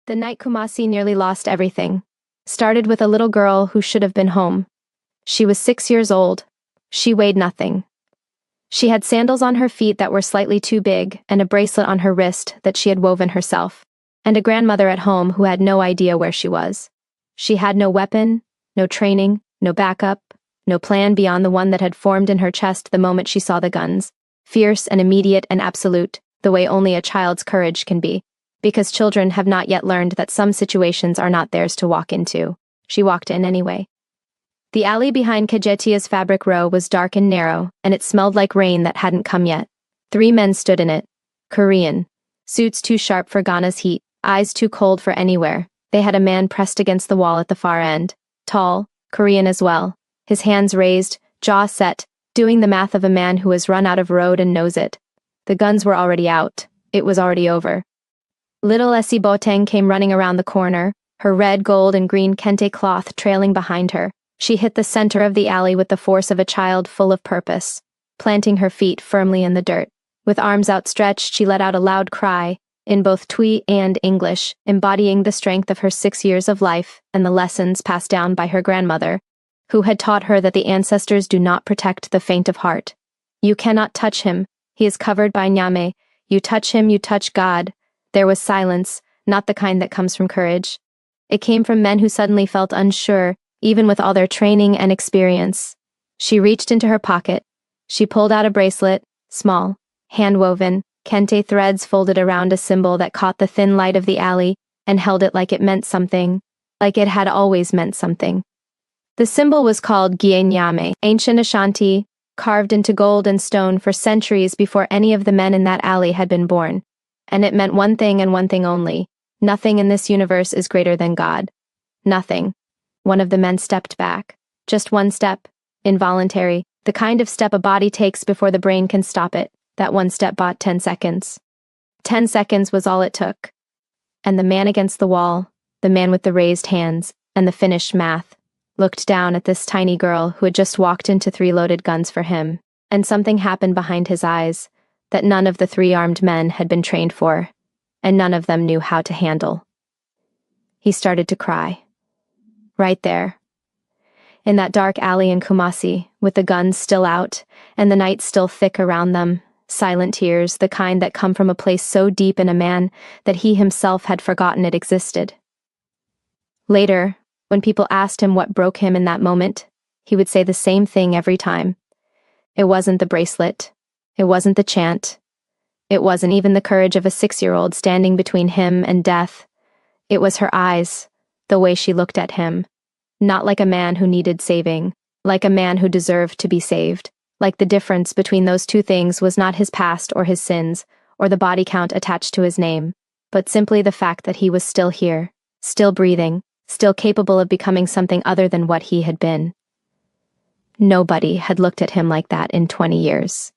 The night Kumasi nearly lost everything. Started with a little girl who should have been home. She was 6 years old. She weighed nothing. She had sandals on her feet that were slightly too big, and a bracelet on her wrist that she had woven herself, and a grandmother at home who had no idea where she was. She had no weapon, no training, no backup, no plan beyond the one that had formed in her chest the moment she saw the guns, fierce and immediate and absolute, the way only a child's courage can be. Because children have not yet learned that some situations are not theirs to walk into. She walked in anyway. The alley behind Kejetia's fabric row was dark and narrow, and it smelled like rain that hadn't come yet. 3 men stood in it. Korean. Suits too sharp for Ghana's heat, eyes too cold for anywhere. They had a man pressed against the wall at the far end. Tall, Korean as well. His hands raised, jaw set, doing the math of a man who has run out of road and knows it. The guns were already out. It was already over. Little Essie Boateng came running around the corner, her red, gold, and green kente cloth trailing behind her. She hit the center of the alley with the force of a child full of purpose, planting her feet firmly in the dirt. With arms outstretched, she let out a loud cry, in both Twi and English, embodying the strength of her 6 years of life and the lessons passed down by her grandmother, who had taught her that the ancestors do not protect the faint of heart. You cannot touch him. He is covered by Nyame. You touch him, you touch God. There was silence, not the kind that comes from courage. It came from men who suddenly felt unsure, even with all their training and experience. She reached into her pocket. She pulled out a bracelet, small, hand-woven, kente threads folded around a symbol that caught the thin light of the alley and held it like it meant something, like it had always meant something. The symbol was called Gie Nyame, ancient Ashanti, carved into gold and stone for centuries before any of the men in that alley had been born. And it meant one thing and one thing only. Nothing in this universe is greater than God. Nothing. One of the men stepped back. Just one step. Involuntary. The kind of step a body takes before the brain can stop it. That one step bought 10 seconds. 10 seconds was all it took. And the man against the wall, the man with the raised hands, and the finished math, looked down at this tiny girl who had just walked into 3 loaded guns for him. And something happened behind his eyes that none of the 3 armed men had been trained for, and none of them knew how to handle. He started to cry. Right there. In that dark alley in Kumasi, with the guns still out, and the night still thick around them, silent tears, the kind that come from a place so deep in a man that he himself had forgotten it existed. Later, when people asked him what broke him in that moment, he would say the same thing every time. It wasn't the bracelet. It wasn't the chant. It wasn't even the courage of a 6-year-old standing between him and death. It was her eyes, the way she looked at him. Not like a man who needed saving, like a man who deserved to be saved. Like the difference between those 2 things was not his past or his sins, or the body count attached to his name, but simply the fact that he was still here, still breathing, still capable of becoming something other than what he had been. Nobody had looked at him like that in 20 years.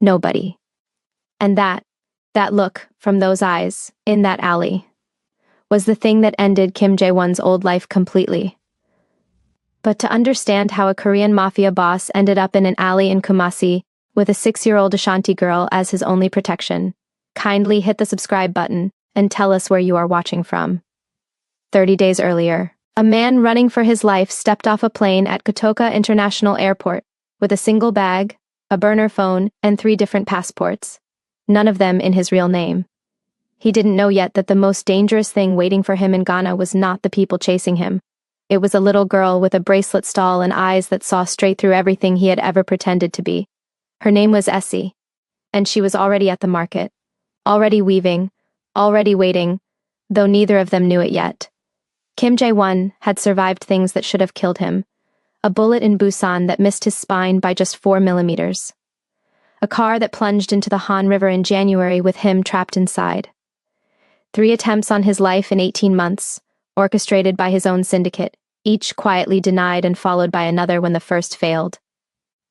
Nobody. And that look from those eyes, in that alley, was the thing that ended Kim Jae-won's old life completely. But to understand how a Korean Mafia boss ended up in an alley in Kumasi with a 6-year-old Ashanti girl as his only protection, kindly hit the subscribe button and tell us where you are watching from. 30 days earlier, a man running for his life stepped off a plane at Kotoka International Airport with a single bag, a burner phone, and 3 different passports, none of them in his real name. He didn't know yet that the most dangerous thing waiting for him in Ghana was not the people chasing him. It was a little girl with a bracelet stall and eyes that saw straight through everything he had ever pretended to be. Her name was Essie, and she was already at the market, already weaving, already waiting, though neither of them knew it yet. Kim Jae-won had survived things that should have killed him. A bullet in Busan that missed his spine by just 4 millimeters. A car that plunged into the Han River in January with him trapped inside. 3 attempts on his life in 18 months, orchestrated by his own syndicate, each quietly denied and followed by another when the first failed.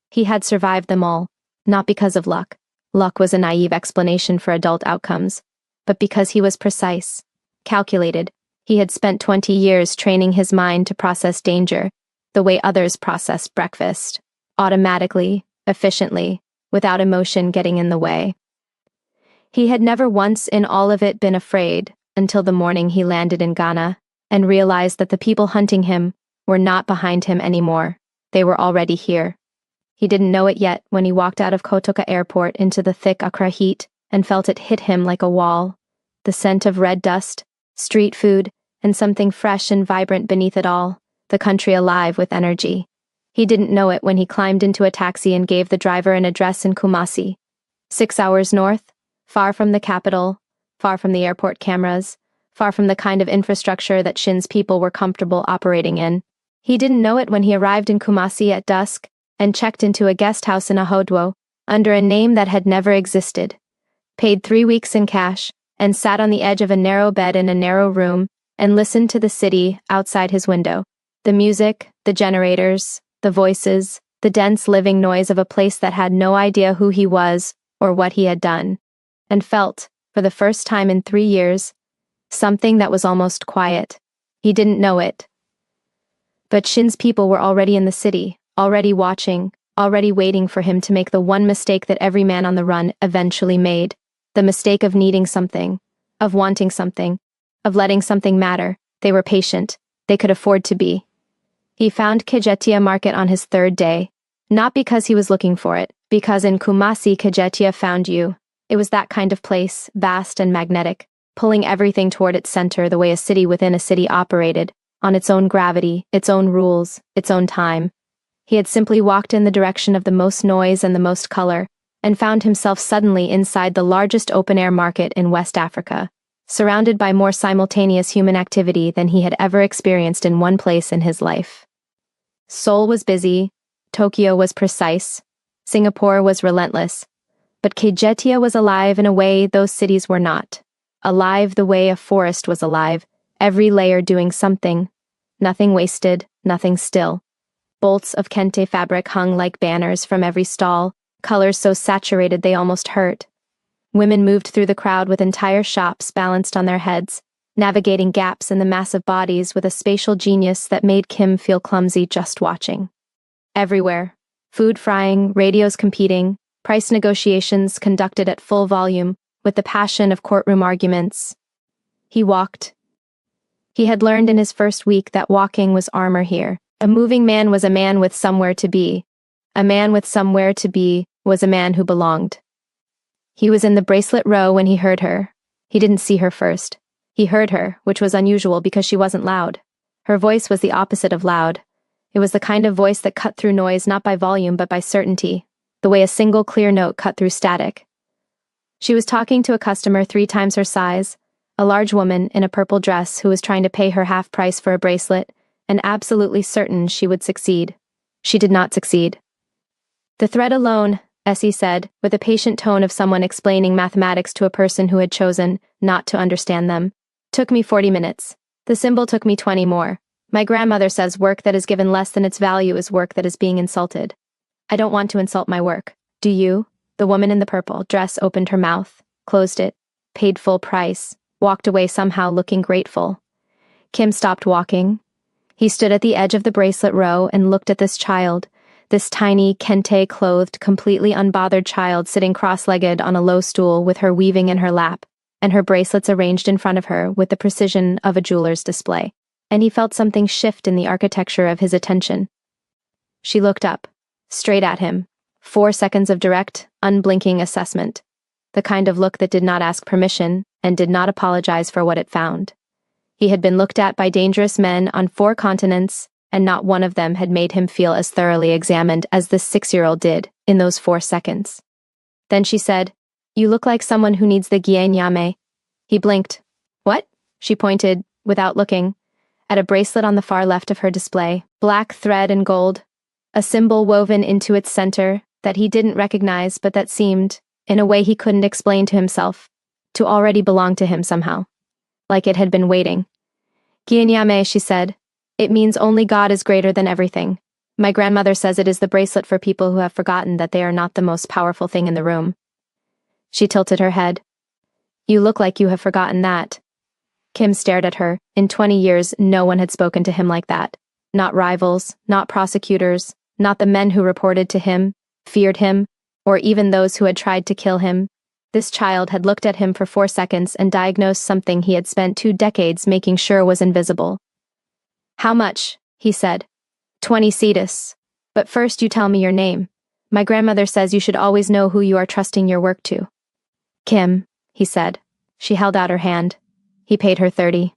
He had survived them all, not because of luck. Luck was a naive explanation for adult outcomes, but because he was precise, calculated. He had spent 20 years training his mind to process danger, the way others process breakfast, automatically, efficiently, without emotion getting in the way. He had never once in all of it been afraid, until the morning he landed in Ghana and realized that the people hunting him were not behind him anymore. They were already here. He didn't know it yet when he walked out of Kotoka Airport into the thick Accra heat and felt it hit him like a wall. The scent of red dust, street food, and something fresh and vibrant beneath it all, the country alive with energy. He didn't know it when he climbed into a taxi and gave the driver an address in Kumasi. 6 hours north, far from the capital, far from the airport cameras, far from the kind of infrastructure that Shin's people were comfortable operating in. He didn't know it when he arrived in Kumasi at dusk and checked into a guest house in Ahodwo under a name that had never existed, paid 3 weeks in cash, and sat on the edge of a narrow bed in a narrow room and listened to the city outside his window. The music, the generators, the voices, the dense living noise of a place that had no idea who he was or what he had done, and felt, for the first time in 3 years, something that was almost quiet. He didn't know it. But Shin's people were already in the city, already watching, already waiting for him to make the one mistake that every man on the run eventually made. The mistake of needing something, of wanting something, of letting something matter. They were patient. They could afford to be. He found Kejetia Market on his 3rd day, not because he was looking for it, because in Kumasi Kejetia found you. It was that kind of place, vast and magnetic, pulling everything toward its center the way a city within a city operated, on its own gravity, its own rules, its own time. He had simply walked in the direction of the most noise and the most color, and found himself suddenly inside the largest open-air market in West Africa, surrounded by more simultaneous human activity than he had ever experienced in one place in his life. Seoul was busy, Tokyo was precise, Singapore was relentless, but Kejetia was alive in a way those cities were not. Alive the way a forest was alive, every layer doing something, nothing wasted, nothing still. Bolts of kente fabric hung like banners from every stall, colors so saturated they almost hurt. Women moved through the crowd with entire shops balanced on their heads, navigating gaps in the massive bodies with a spatial genius that made Kim feel clumsy just watching. Everywhere, food frying, radios competing, price negotiations conducted at full volume with the passion of courtroom arguments. He walked. He had learned in his first week that walking was armor here. A moving man was a man with somewhere to be. A man with somewhere to be was a man who belonged. He was in the bracelet row when he heard her. He didn't see her first. He heard her, which was unusual because she wasn't loud. Her voice was the opposite of loud. It was the kind of voice that cut through noise not by volume but by certainty, the way a single clear note cut through static. She was talking to a customer 3 times her size, a large woman in a purple dress who was trying to pay her half price for a bracelet, and absolutely certain she would succeed. She did not succeed. The thread alone, Essie said, with a patient tone of someone explaining mathematics to a person who had chosen not to understand them, took me 40 minutes. The symbol took me 20 more. My grandmother says work that is given less than its value is work that is being insulted. I don't want to insult my work. Do you? The woman in the purple dress opened her mouth, closed it, paid full price, walked away somehow looking grateful. Kim stopped walking. He stood at the edge of the bracelet row and looked at this child, this tiny, kente-clothed, completely unbothered child sitting cross-legged on a low stool with her weaving in her lap, and her bracelets arranged in front of her with the precision of a jeweler's display. And he felt something shift in the architecture of his attention. She looked up, straight at him. 4 seconds of direct, unblinking assessment. The kind of look that did not ask permission and did not apologize for what it found. He had been looked at by dangerous men on 4 continents, and not one of them had made him feel as thoroughly examined as this 6-year-old did in those 4 seconds. Then she said, "You look like someone who needs the Gyenyame." He blinked. "What?" She pointed, without looking, at a bracelet on the far left of her display, black thread and gold, a symbol woven into its center that he didn't recognize but that seemed, in a way he couldn't explain to himself, to already belong to him somehow. Like it had been waiting. "Gyenyame," she said. "It means only God is greater than everything. My grandmother says it is the bracelet for people who have forgotten that they are not the most powerful thing in the room." She tilted her head. "You look like you have forgotten that." Kim stared at her. In 20 years, no one had spoken to him like that. Not rivals, not prosecutors, not the men who reported to him, feared him, or even those who had tried to kill him. This child had looked at him for 4 seconds and diagnosed something he had spent 2 decades making sure was invisible. "How much?" he said. 20 cetus. But first you tell me your name. My grandmother says you should always know who you are trusting your work to." "Kim," he said. She held out her hand. He paid her 30.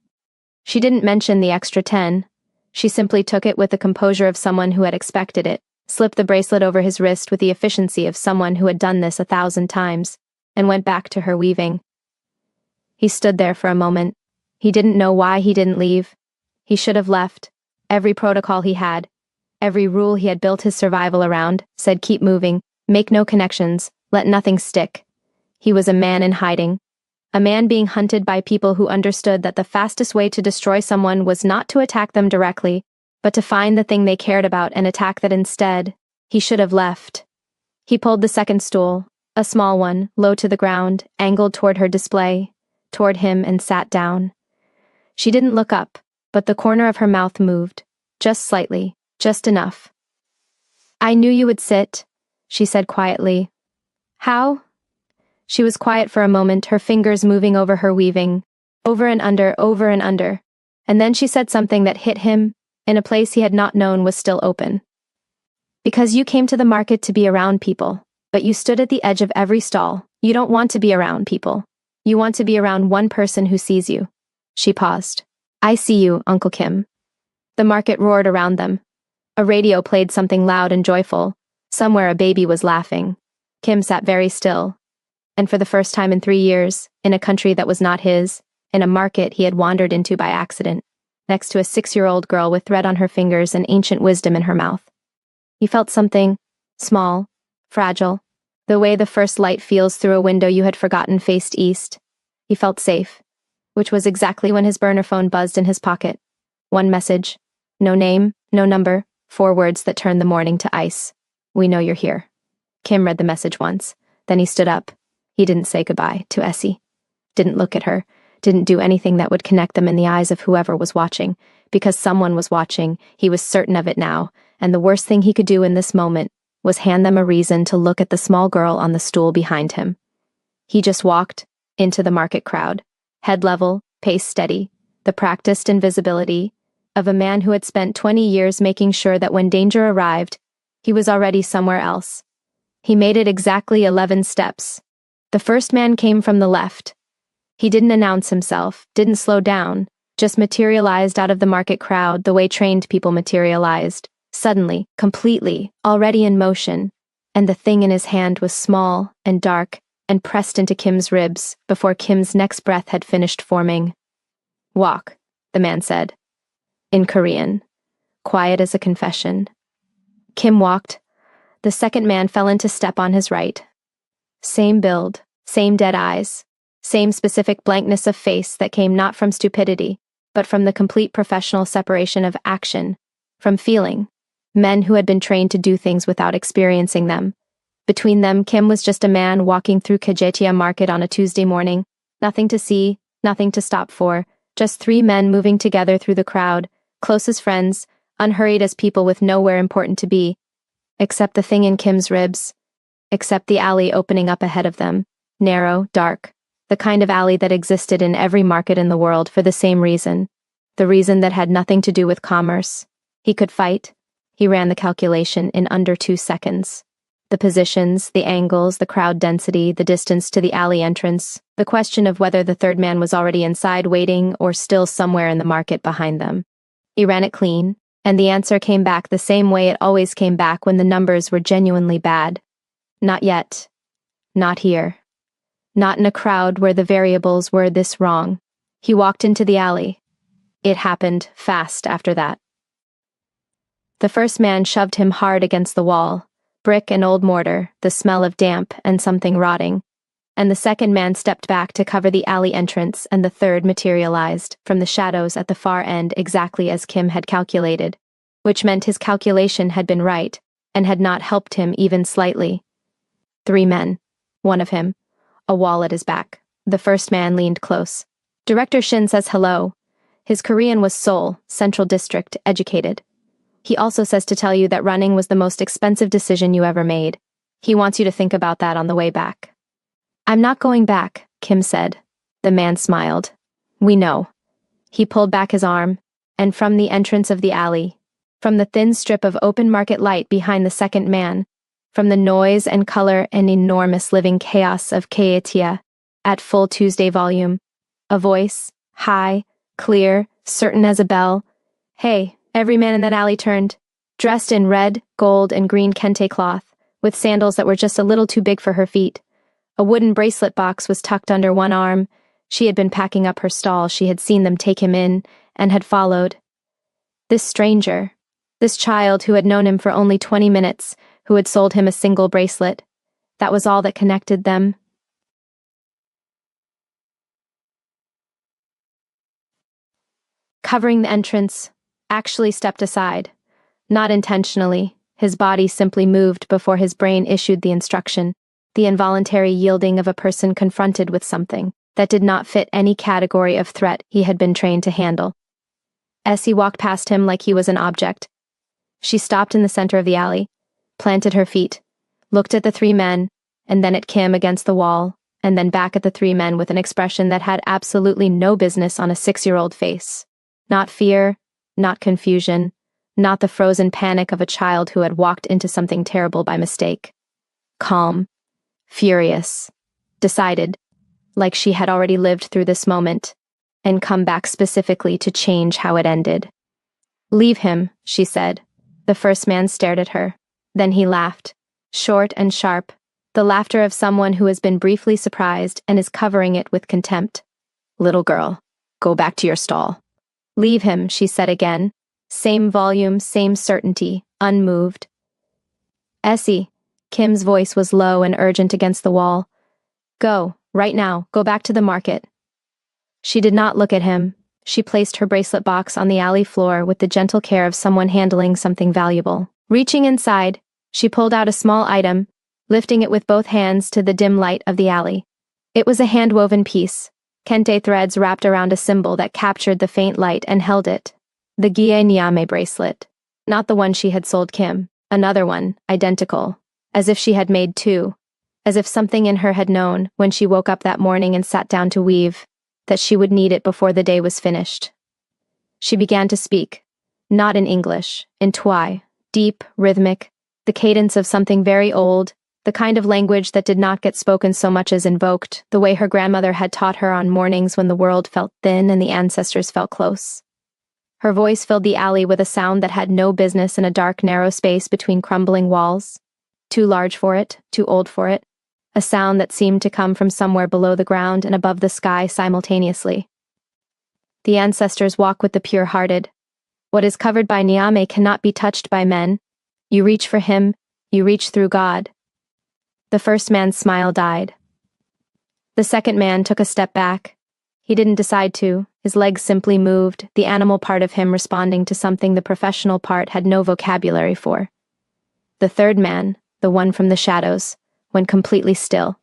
She didn't mention the extra 10. She simply took it with the composure of someone who had expected it, slipped the bracelet over his wrist with the efficiency of someone who had done this 1,000 times, and went back to her weaving. He stood there for a moment. He didn't know why he didn't leave. He should have left. Every protocol he had, every rule he had built his survival around, said keep moving, make no connections, let nothing stick. He was a man in hiding. A man being hunted by people who understood that the fastest way to destroy someone was not to attack them directly, but to find the thing they cared about and attack that instead. He should have left. He pulled the second stool, a small one, low to the ground, angled toward her display, toward him, and sat down. She didn't look up, but the corner of her mouth moved, just slightly, just enough. "I knew you would sit," she said quietly. "How?" She was quiet for a moment, her fingers moving over her weaving, over and under, and then she said something that hit him, in a place he had not known was still open. "Because you came to the market to be around people, but you stood at the edge of every stall. You don't want to be around people. You want to be around one person who sees you." She paused. "I see you, Uncle Kim." The market roared around them. A radio played something loud and joyful. Somewhere a baby was laughing. Kim sat very still. And for the first time in 3 years, in a country that was not his, in a market he had wandered into by accident, next to a 6-year-old girl with thread on her fingers and ancient wisdom in her mouth. He felt something, small, fragile, the way the first light feels through a window you had forgotten faced east. He felt safe, which was exactly when his burner phone buzzed in his pocket. One message. No name, no number, 4 words that turned the morning to ice. "We know you're here." Kim read the message once. Then he stood up. He didn't say goodbye to Essie. Didn't look at her. Didn't do anything that would connect them in the eyes of whoever was watching. Because someone was watching, he was certain of it now, and the worst thing he could do in this moment was hand them a reason to look at the small girl on the stool behind him. He just walked into the market crowd, head level, pace steady, the practiced invisibility of a man who had spent 20 years making sure that when danger arrived, he was already somewhere else. He made it exactly 11 steps. The first man came from the left. He didn't announce himself, didn't slow down, just materialized out of the market crowd the way trained people materialized, suddenly, completely, already in motion, and the thing in his hand was small and dark and pressed into Kim's ribs before Kim's next breath had finished forming. "Walk," the man said. In Korean, quiet as a confession. Kim walked. The second man fell into step on his right. Same build, same dead eyes, same specific blankness of face that came not from stupidity, but from the complete professional separation of action, from feeling. Men who had been trained to do things without experiencing them. Between them, Kim was just a man walking through Kajetia Market on a Tuesday morning. Nothing to see, nothing to stop for, just 3 men moving together through the crowd, close as friends, unhurried as people with nowhere important to be. Except the thing in Kim's ribs. Except the alley opening up ahead of them. Narrow, dark. The kind of alley that existed in every market in the world for the same reason. The reason that had nothing to do with commerce. He could fight. He ran the calculation in under 2 seconds. The positions, the angles, the crowd density, the distance to the alley entrance, the question of whether the third man was already inside waiting or still somewhere in the market behind them. He ran it clean, and the answer came back the same way it always came back when the numbers were genuinely bad. Not yet. Not here. Not in a crowd where the variables were this wrong. He walked into the alley. It happened fast after that. The first man shoved him hard against the wall, brick and old mortar, the smell of damp and something rotting, and the second man stepped back to cover the alley entrance, and the third materialized from the shadows at the far end exactly as Kim had calculated, which meant his calculation had been right, and had not helped him even slightly. 3 men. One of him. A wall at his back. The first man leaned close. Director Shin says hello. His Korean was Seoul, Central District, educated. He also says to tell you that running was the most expensive decision you ever made. He wants you to think about that on the way back. I'm not going back, Kim said. The man smiled. We know. He pulled back his arm, and from the entrance of the alley, from the thin strip of open market light behind the second man, from the noise and color and enormous living chaos of Kaitia, at full Tuesday volume, a voice, high, clear, certain as a bell. Hey, every man in that alley turned, dressed in red, gold, and green kente cloth, with sandals that were just a little too big for her feet. A wooden bracelet box was tucked under one arm. She had been packing up her stall. She had seen them take him in, and had followed. This stranger, this child who had known him for only 20 minutes, who had sold him a single bracelet. That was all that connected them. Covering the entrance, actually stepped aside. Not intentionally, his body simply moved before his brain issued the instruction, the involuntary yielding of a person confronted with something that did not fit any category of threat he had been trained to handle. Essie walked past him like he was an object. She stopped in the center of the alley, planted her feet, looked at the three men, and then at Kim against the wall, and then back at the three men with an expression that had absolutely no business on a 6-year-old face. Not fear, not confusion, not the frozen panic of a child who had walked into something terrible by mistake. Calm, furious, decided, like she had already lived through this moment, and come back specifically to change how it ended. Leave him, she said. The first man stared at her. Then he laughed, short and sharp, the laughter of someone who has been briefly surprised and is covering it with contempt. Little girl, go back to your stall. Leave him, she said again. Same volume, same certainty, unmoved. Essie, Kim's voice was low and urgent against the wall. Go, right now, go back to the market. She did not look at him. She placed her bracelet box on the alley floor with the gentle care of someone handling something valuable. Reaching inside, she pulled out a small item, lifting it with both hands to the dim light of the alley. It was a hand-woven piece, kente threads wrapped around a symbol that captured the faint light and held it. The Gie Nyame bracelet. Not the one she had sold Kim. Another one, identical. As if she had made two. As if something in her had known, when she woke up that morning and sat down to weave, that she would need it before the day was finished. She began to speak. Not in English, in Twi, deep, rhythmic, the cadence of something very old, the kind of language that did not get spoken so much as invoked, the way her grandmother had taught her on mornings when the world felt thin and the ancestors felt close. Her voice filled the alley with a sound that had no business in a dark, narrow space between crumbling walls. Too large for it, too old for it. A sound that seemed to come from somewhere below the ground and above the sky simultaneously. The ancestors walk with the pure-hearted. What is covered by Nyame cannot be touched by men. You reach for him, you reach through God. The first man's smile died. The second man took a step back. He didn't decide to. His legs simply moved, the animal part of him responding to something the professional part had no vocabulary for. The third man, the one from the shadows, went completely still,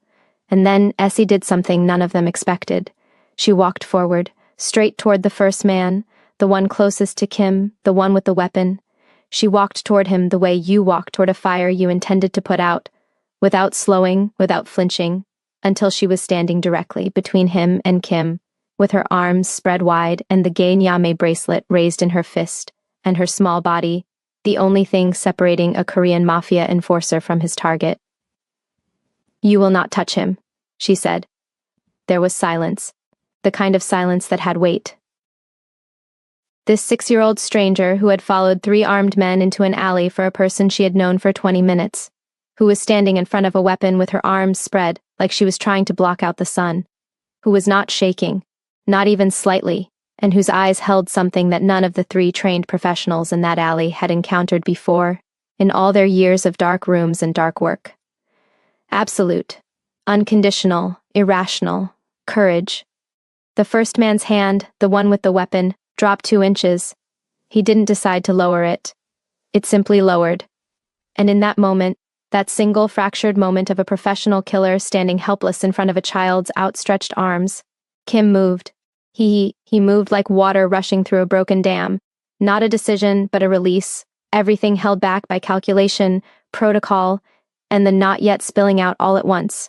and then Essie did something none of them expected. She walked forward, straight toward the first man, the one closest to Kim, the one with the weapon. She walked toward him the way you walk toward a fire you intended to put out, without slowing, without flinching, until she was standing directly between him and Kim, with her arms spread wide and the Gie Nyame bracelet raised in her fist, and her small body, the only thing separating a Korean Mafia enforcer from his target. You will not touch him, she said. There was silence, the kind of silence that had weight. This 6-year-old stranger who had followed 3 armed men into an alley for a person she had known for 20 minutes, who was standing in front of a weapon with her arms spread like she was trying to block out the sun, who was not shaking, not even slightly, and whose eyes held something that none of the 3 trained professionals in that alley had encountered before, in all their years of dark rooms and dark work. Absolute, unconditional, irrational, courage. The first man's hand, the one with the weapon, dropped 2 inches. He didn't decide to lower it. It simply lowered. And in that moment, that single fractured moment of a professional killer standing helpless in front of a child's outstretched arms, Kim moved. He moved like water rushing through a broken dam. Not a decision, but a release. Everything held back by calculation, protocol, and the not yet spilling out all at once.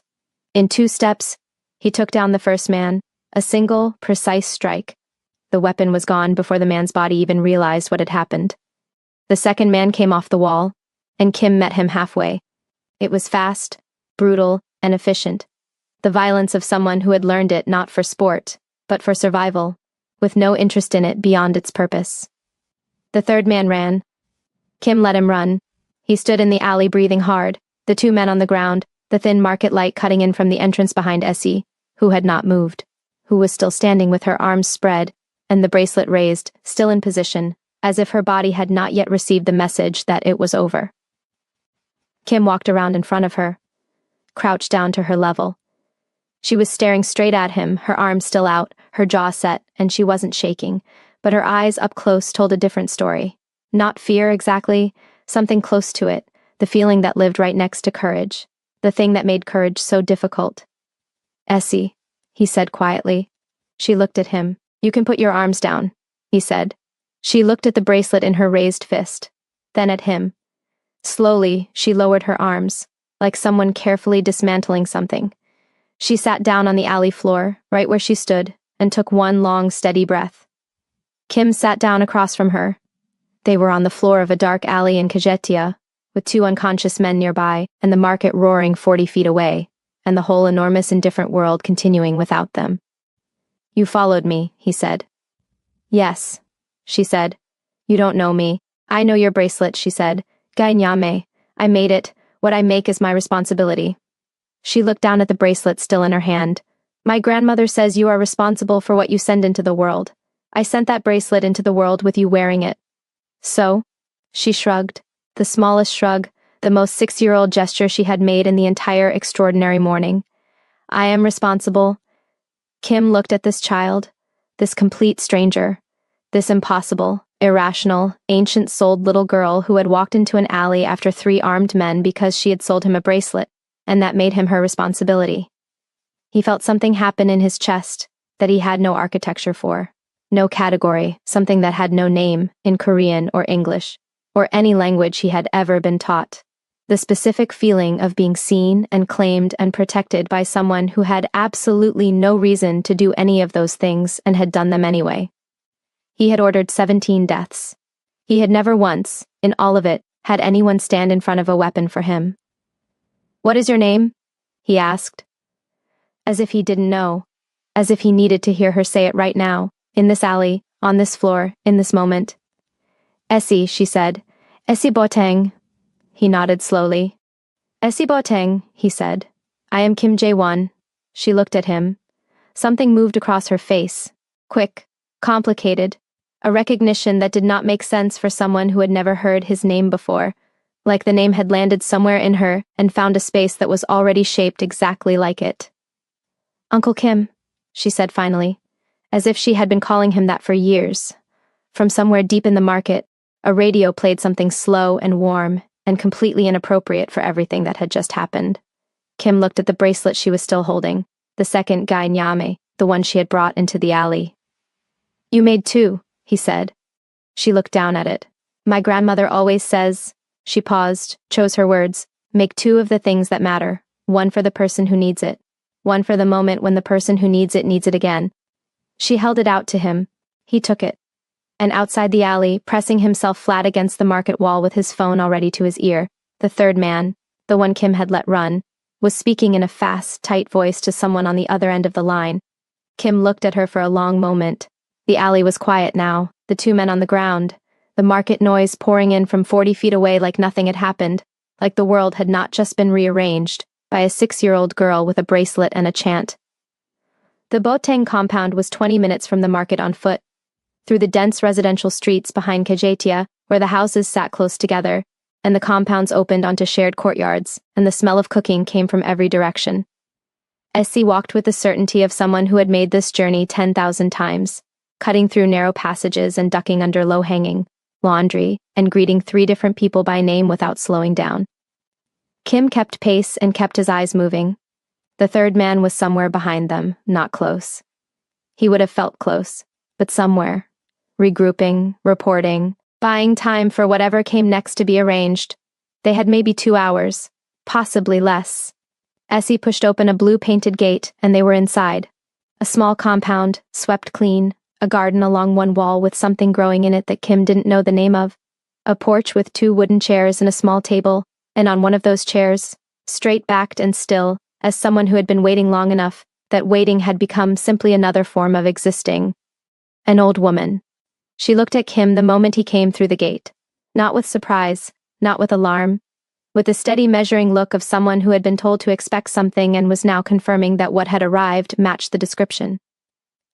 In 2 steps, he took down the first man, a single, precise strike. The weapon was gone before the man's body even realized what had happened. The second man came off the wall, and Kim met him halfway. It was fast, brutal, and efficient. The violence of someone who had learned it not for sport, but for survival, with no interest in it beyond its purpose. The third man ran. Kim let him run. He stood in the alley breathing hard, the 2 men on the ground, the thin market light cutting in from the entrance behind Essie, who had not moved, who was still standing with her arms spread, and the bracelet raised, still in position, as if her body had not yet received the message that it was over. Kim walked around in front of her, crouched down to her level. She was staring straight at him, her arms still out, her jaw set, and she wasn't shaking, but her eyes up close told a different story. Not fear exactly, something close to it, the feeling that lived right next to courage, the thing that made courage so difficult. "Essie," he said quietly. She looked at him. "You can put your arms down," he said. She looked at the bracelet in her raised fist, then at him. Slowly, she lowered her arms, like someone carefully dismantling something. She sat down on the alley floor, right where she stood, and took one long, steady breath. Kim sat down across from her. They were on the floor of a dark alley in Kajetia, with 2 unconscious men nearby, and the market roaring 40 feet away, and the whole enormous indifferent world continuing without them. "You followed me," he said. "Yes," she said. "You don't know me. I know your bracelet," she said. "Gai nyame. I made it. What I make is my responsibility." She looked down at the bracelet still in her hand. "My grandmother says you are responsible for what you send into the world. I sent that bracelet into the world with you wearing it." "So?" She shrugged, the smallest shrug, the most 6-year-old gesture she had made in the entire extraordinary morning. "I am responsible." Kim looked at this child, this complete stranger, this impossible, irrational, ancient-souled little girl who had walked into an alley after 3 armed men because she had sold him a bracelet, and that made him her responsibility. He felt something happen in his chest that he had no architecture for, no category, something that had no name in Korean or English, or any language he had ever been taught. The specific feeling of being seen and claimed and protected by someone who had absolutely no reason to do any of those things and had done them anyway. He had ordered 17 deaths. He had never once, in all of it, had anyone stand in front of a weapon for him. "What is your name?" he asked. As if he didn't know, as if he needed to hear her say it right now, in this alley, on this floor, in this moment. "Essie," she said. "Essie Boteng." He nodded slowly. "Essie Boteng," he said. "I am Kim Jae-won." She looked at him. Something moved across her face. Quick, complicated. A recognition that did not make sense for someone who had never heard his name before, like the name had landed somewhere in her and found a space that was already shaped exactly like it. "Uncle Kim," she said finally, as if she had been calling him that for years. From somewhere deep in the market, a radio played something slow and warm, and completely inappropriate for everything that had just happened. Kim looked at the bracelet she was still holding, the second Gai Nyame, the one she had brought into the alley. "You made 2, he said. She looked down at it. "My grandmother always says," she paused, chose her words, "make 2 of the things that matter, one for the person who needs it, one for the moment when the person who needs it again." She held it out to him. He took it. And outside the alley, pressing himself flat against the market wall with his phone already to his ear, the third man, the one Kim had let run, was speaking in a fast, tight voice to someone on the other end of the line. Kim looked at her for a long moment. The alley was quiet now, the 2 men on the ground, the market noise pouring in from 40 feet away like nothing had happened, like the world had not just been rearranged by a 6-year-old girl with a bracelet and a chant. The Boteng compound was 20 minutes from the market on foot, through the dense residential streets behind Kajetia, where the houses sat close together, and the compounds opened onto shared courtyards, and the smell of cooking came from every direction. Essie walked with the certainty of someone who had made this journey 10,000 times, cutting through narrow passages and ducking under low-hanging laundry, and greeting 3 different people by name without slowing down. Kim kept pace and kept his eyes moving. The third man was somewhere behind them, not close. He would have felt close, but somewhere. Regrouping, reporting, buying time for whatever came next to be arranged. They had maybe 2 hours, possibly less. Essie pushed open a blue-painted gate, and they were inside. A small compound, swept clean, a garden along one wall with something growing in it that Kim didn't know the name of, a porch with 2 wooden chairs and a small table, and on one of those chairs, straight-backed and still, as someone who had been waiting long enough, that waiting had become simply another form of existing. An old woman. She looked at Kim the moment he came through the gate. Not with surprise, not with alarm, with the steady measuring look of someone who had been told to expect something and was now confirming that what had arrived matched the description.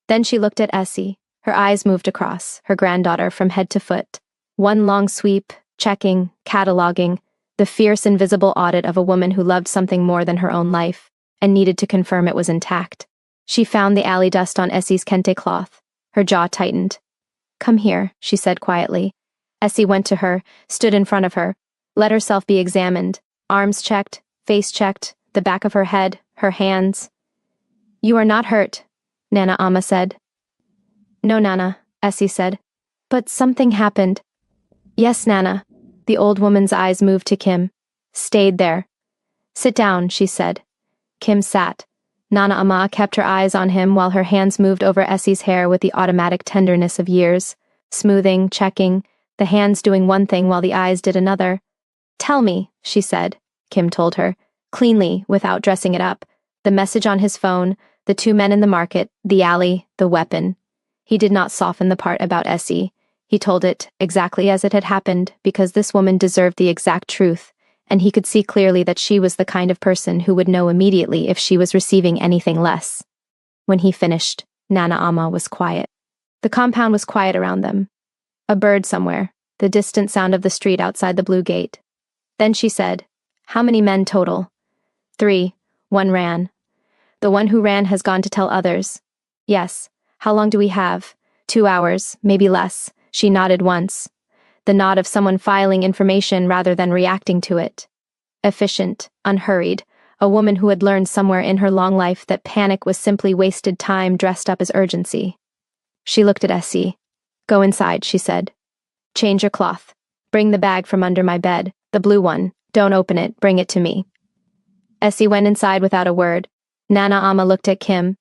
Then she looked at Essie. Her eyes moved across, her granddaughter from head to foot. One long sweep, checking, cataloging, the fierce invisible audit of a woman who loved something more than her own life, and needed to confirm it was intact. She found the alley dust on Essie's kente cloth. Her jaw tightened. "Come here," she said quietly. Essie went to her, stood in front of her, let herself be examined, arms checked, face checked, the back of her head, her hands. "You are not hurt," Nana Amma said. "No, Nana," Essie said. "But something happened." "Yes, Nana." The old woman's eyes moved to Kim. Stayed there. "Sit down," she said. Kim sat. Nana Amma kept her eyes on him while her hands moved over Essie's hair with the automatic tenderness of years, smoothing, checking, the hands doing one thing while the eyes did another. "Tell me," she said, Kim told her, cleanly, without dressing it up, the message on his phone, the 2 men in the market, the alley, the weapon. He did not soften the part about Essie. He told it exactly as it had happened because this woman deserved the exact truth, and he could see clearly that she was the kind of person who would know immediately if she was receiving anything less. When he finished, Nana Amma was quiet. The compound was quiet around them. A bird somewhere, the distant sound of the street outside the blue gate. Then she said, "How many men total?" 3. One ran. "The one who ran has gone to tell others." "Yes. How long do we have?" 2 hours, maybe less. She nodded once. The nod of someone filing information rather than reacting to it. Efficient, unhurried, a woman who had learned somewhere in her long life that panic was simply wasted time dressed up as urgency. She looked at Essie. "Go inside," she said. "Change your cloth. Bring the bag from under my bed, the blue one. Don't open it, bring it to me." Essie went inside without a word. Nana Amma looked at Kim.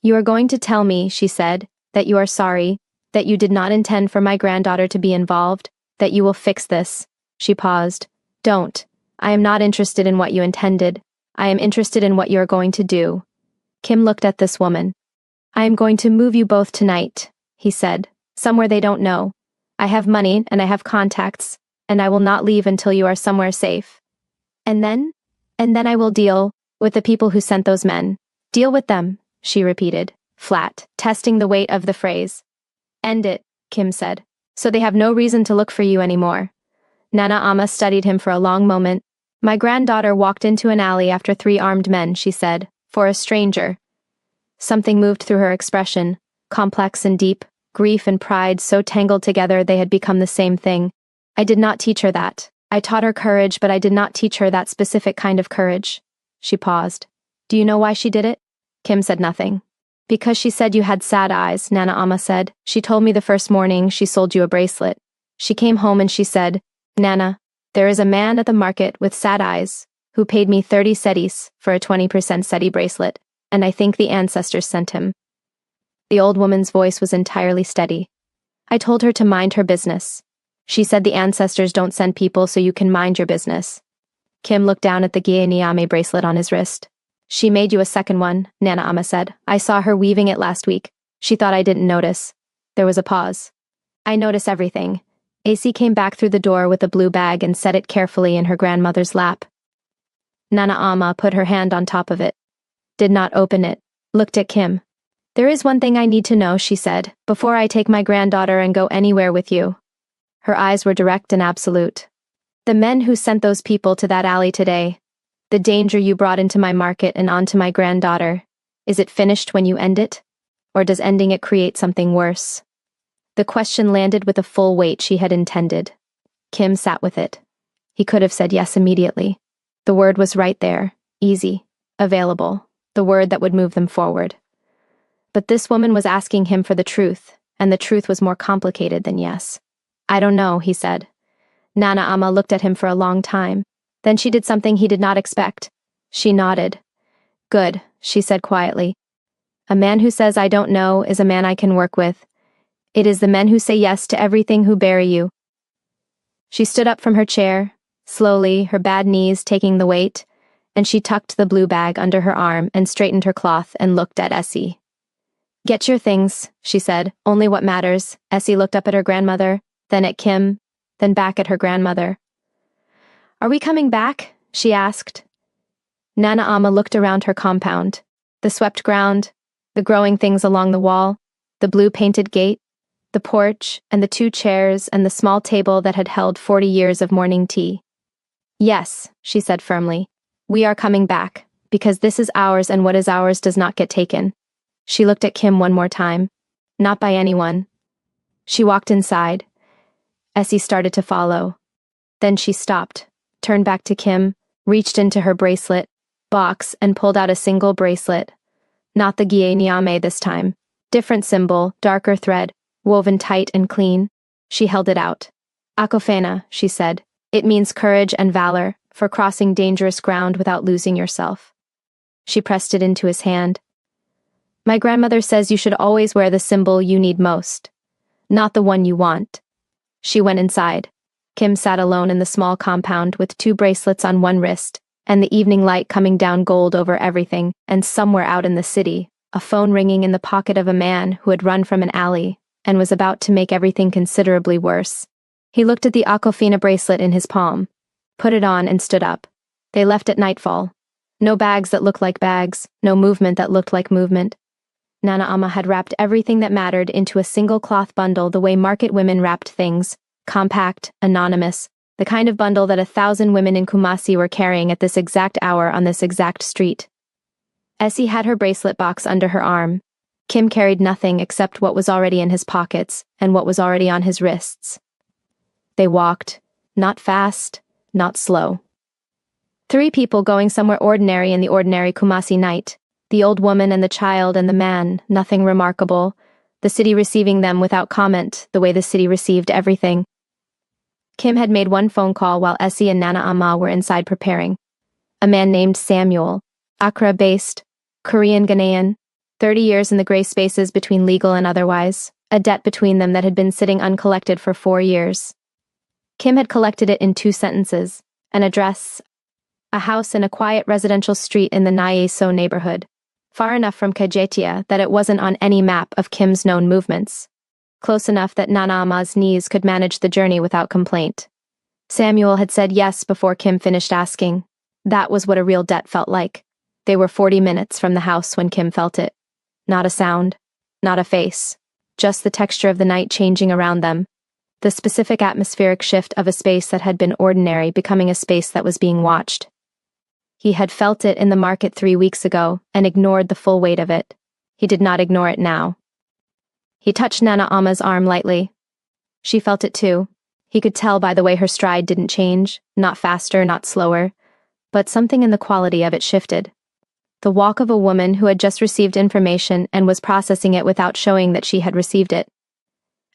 "You are going to tell me," she said, "that you are sorry, that you did not intend for my granddaughter to be involved, that you will fix this." She paused. "Don't. I am not interested in what you intended. I am interested in what you are going to do." Kim looked at this woman. "I am going to move you both tonight," he said, "somewhere they don't know. I have money and I have contacts, and I will not leave until you are somewhere safe. And then I will deal with the people who sent those men. Deal with them," she repeated, flat, testing the weight of the phrase. "End it," Kim said, "so they have no reason to look for you anymore." Nana Amma studied him for a long moment. "My granddaughter walked into an alley after 3 armed men," she said, "for a stranger." Something moved through her expression, complex and deep, grief and pride so tangled together they had become the same thing. "I did not teach her that. I taught her courage, but I did not teach her that specific kind of courage." She paused. "Do you know why she did it?" Kim said nothing. "Because she said you had sad eyes," Nana Amma said. "She told me the first morning she sold you a bracelet. She came home and she said, 'Nana, there is a man at the market with sad eyes who paid me 30 sedis for a 20% seti bracelet, and I think the ancestors sent him.'" The old woman's voice was entirely steady. "I told her to mind her business. She said the ancestors don't send people so you can mind your business." Kim looked down at the Gye bracelet on his wrist. "She made you a second one," Nana Amma said. "I saw her weaving it last week. She thought I didn't notice." There was a pause. "I notice everything." AC came back through the door with a blue bag and set it carefully in her grandmother's lap. Nana Amma put her hand on top of it. Did not open it. Looked at Kim. "There is one thing I need to know," she said, "before I take my granddaughter and go anywhere with you." Her eyes were direct and absolute. "The men who sent those people to that alley today, the danger you brought into my market and onto my granddaughter, is it finished when you end it? Or does ending it create something worse?" The question landed with the full weight she had intended. Kim sat with it. He could have said yes immediately. The word was right there, easy, available, the word that would move them forward. But this woman was asking him for the truth, and the truth was more complicated than yes. "I don't know," he said. Nana Amma looked at him for a long time. Then she did something he did not expect. She nodded. Good, she said quietly. A man who says I don't know is a man I can work with. It is the men who say yes to everything who bury you. She stood up from her chair, slowly, her bad knees taking the weight, and she tucked the blue bag under her arm and straightened her cloth and looked at Essie. Get your things, she said, only what matters. Essie looked up at her grandmother, then at Kim, then back at her grandmother. Are we coming back? She asked. Nana Amma looked around her compound. The swept ground, the growing things along the wall, the blue painted gate, the porch, and the 2 chairs and the small table that had held 40 years of morning tea. Yes, she said firmly. We are coming back, because this is ours and what is ours does not get taken. She looked at Kim one more time. Not by anyone. She walked inside. Essie started to follow. Then she stopped, turned back to Kim, reached into her bracelet box and pulled out a single bracelet. Not the Gie Nyame this time. Different symbol, darker thread, woven tight and clean. She held it out. Akofena, she said. It means courage and valor, for crossing dangerous ground without losing yourself. She pressed it into his hand. My grandmother says you should always wear the symbol you need most, not the one you want. She went inside. Kim sat alone in the small compound with 2 bracelets on one wrist, and the evening light coming down gold over everything, and somewhere out in the city, a phone ringing in the pocket of a man who had run from an alley, and was about to make everything considerably worse. He looked at the Akofena bracelet in his palm, put it on and stood up. They left at nightfall. No bags that looked like bags, no movement that looked like movement. Nana Amma had wrapped everything that mattered into a single cloth bundle the way market women wrapped things, compact, anonymous, the kind of bundle that 1,000 women in Kumasi were carrying at this exact hour on this exact street. Essie had her bracelet box under her arm. Kim carried nothing except what was already in his pockets and what was already on his wrists. They walked, not fast, not slow. 3 people going somewhere ordinary in the ordinary Kumasi night. The old woman and the child and the man, nothing remarkable. The city receiving them without comment, the way the city received everything. Kim had made 1 phone call while Essie and Nana Amma were inside preparing. A man named Samuel, Accra-based, Korean Ghanaian, 30 years in the gray spaces between legal and otherwise, a debt between them that had been sitting uncollected for 4 years. Kim had collected it in 2 sentences, an address, a house in a quiet residential street in the Nyeso neighborhood, far enough from Kajetia that it wasn't on any map of Kim's known movements, close enough that Nana Amma's knees could manage the journey without complaint. Samuel had said yes before Kim finished asking. That was what a real debt felt like. They were 40 minutes from the house when Kim felt it. Not a sound, not a face, just the texture of the night changing around them, the specific atmospheric shift of a space that had been ordinary becoming a space that was being watched. He had felt it in the market 3 weeks ago and ignored the full weight of it. He did not ignore it now. He touched Nana Amma's arm lightly. She felt it too. He could tell by the way her stride didn't change, not faster, not slower, but something in the quality of it shifted. The walk of a woman who had just received information and was processing it without showing that she had received it.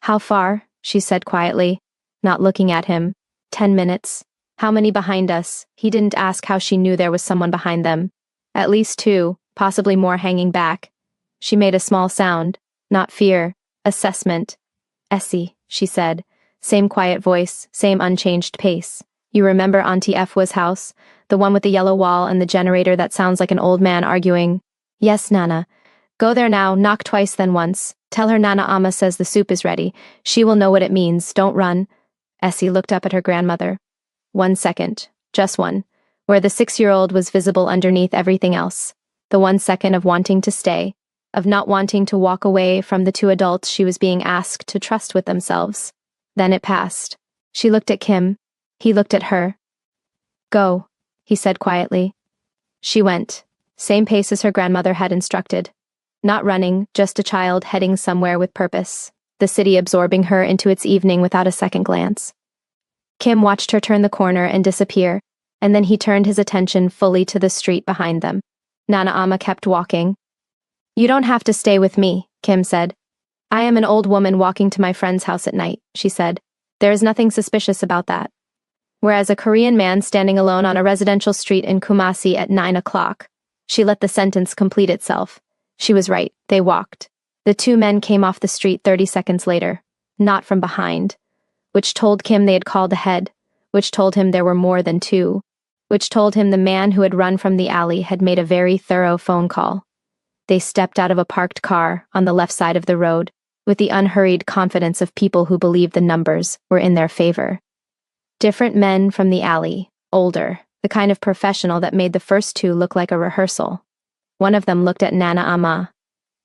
How far? She said quietly, not looking at him. 10 minutes. How many behind us? He didn't ask how she knew there was someone behind them. At least 2, possibly more hanging back. She made a small sound. Not fear. Assessment. Essie, she said. Same quiet voice, same unchanged pace. You remember Auntie Efwa's house? The one with the yellow wall and the generator that sounds like an old man arguing. Yes, Nana. Go there now, knock twice then once. Tell her Nana Amma says the soup is ready. She will know what it means. Don't run. Essie looked up at her grandmother. 1 second. Just one. Where the 6-year-old was visible underneath everything else. The 1 second of wanting to stay. Of not wanting to walk away from the 2 adults she was being asked to trust with themselves. Then it passed. She looked at Kim. He looked at her. Go, he said quietly. She went. Same pace as her grandmother had instructed. Not running, just a child heading somewhere with purpose. The city absorbing her into its evening without a second glance. Kim watched her turn the corner and disappear, and then he turned his attention fully to the street behind them. Nana Amma kept walking. You don't have to stay with me, Kim said. I am an old woman walking to my friend's house at night, she said. There is nothing suspicious about that. whereas a Korean man standing alone on a residential street in Kumasi at 9 o'clock. She let the sentence complete itself. She was right, they walked. The two men came off the street 30 seconds later, not from behind, which told Kim they had called ahead, which told him there were more than two, which told him the man who had run from the alley had made a very thorough phone call. They stepped out of a parked car on the left side of the road, with the unhurried confidence of people who believed the numbers were in their favor. Different men from the alley, older, the kind of professional that made the first two look like a rehearsal. One of them looked at Nana Ama.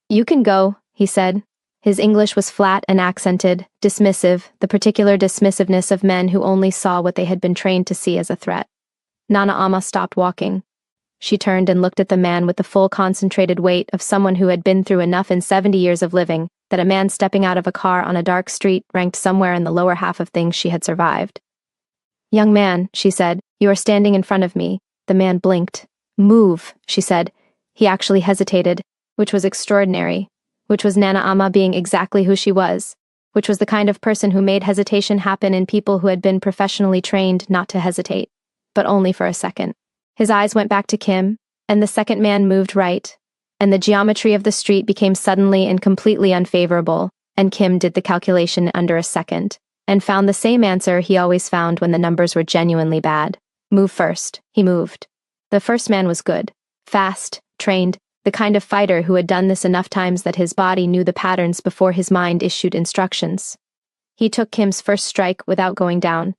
"You can go," he said. His English was flat and accented, dismissive, the particular dismissiveness of men who only saw what they had been trained to see as a threat. Nana Ama stopped walking. She turned and looked at the man with the full concentrated weight of someone who had been through enough in 70 years of living that a man stepping out of a car on a dark street ranked somewhere in the lower half of things she had survived. "Young man," she said, "you are standing in front of me." The man blinked. "Move," she said. He actually hesitated, which was extraordinary, which was Nana Ama being exactly who she was, which was the kind of person who made hesitation happen in people who had been professionally trained not to hesitate, but only for a second. His eyes went back to Kim, and the second man moved right, and the geometry of the street became suddenly and completely unfavorable, and Kim did the calculation under a second, and found the same answer he always found when the numbers were genuinely bad. Move first. He moved. The first man was good, fast, trained, the kind of fighter who had done this enough times that his body knew the patterns before his mind issued instructions. He took Kim's first strike without going down,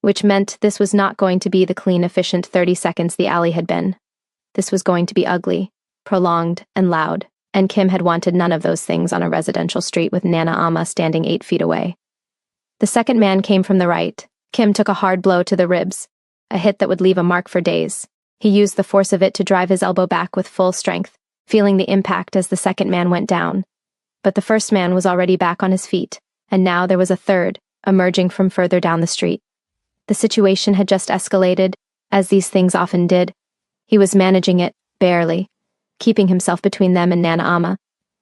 which meant this was not going to be the clean, efficient 30 seconds the alley had been. This was going to be ugly, prolonged, and loud, and Kim had wanted none of those things on a residential street with Nana Ama standing 8 feet away. The second man came from the right. Kim took a hard blow to the ribs, a hit that would leave a mark for days. He used the force of it to drive his elbow back with full strength, feeling the impact as the second man went down. But the first man was already back on his feet, and now there was a third, emerging from further down the street. The situation had just escalated, as these things often did. He was managing it, barely, keeping himself between them and Nana Ama,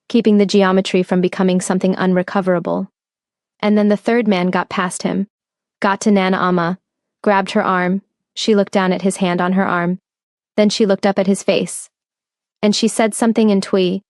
keeping the geometry from becoming something unrecoverable. And then the third man got past him, got to Nana Ama, grabbed her arm. She looked down at his hand on her arm. Then she looked up at his face. And she said something in Twi,